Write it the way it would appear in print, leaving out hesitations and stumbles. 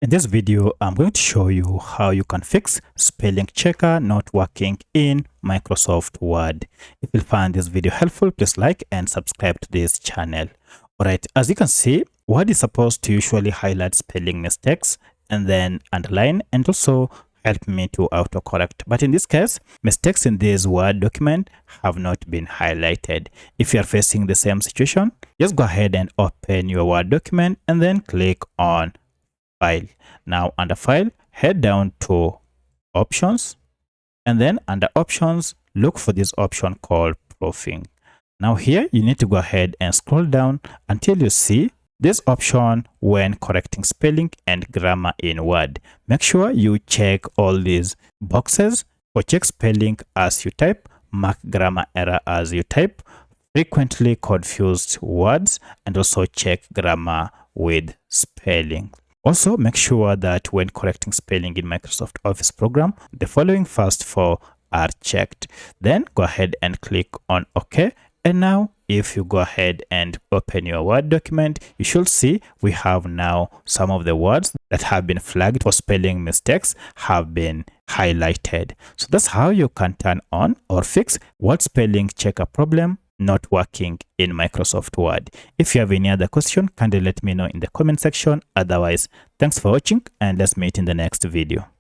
In this video, I'm going to show you how you can fix spelling checker not working in Microsoft Word. If you find this video helpful, please like and subscribe to this channel. Alright, as you can see, Word is supposed to usually highlight spelling mistakes and then underline and also help me to autocorrect. But in this case, mistakes in this Word document have not been highlighted. If you are facing the same situation, just go ahead and open your Word document and then click on File. Now under File, head down to Options, and then under Options, look for this option called Proofing. Now here you need to go ahead and scroll down until you see this option when correcting spelling and grammar in Word. Make sure you check all these boxes for check spelling as you type, mark grammar error as you type, frequently confused words, and also check grammar with spelling. Also, make sure that when correcting spelling in Microsoft Office program, the following first four are checked. Then go ahead and click on OK. And now, if you go ahead and open your Word document, you should see we have now some of the words that have been flagged for spelling mistakes have been highlighted. So that's how you can turn on or fix word spelling checker problem not working in Microsoft Word. If you have any other question, kindly let me know in the comment section. Otherwise, thanks for watching and let's meet in the next video.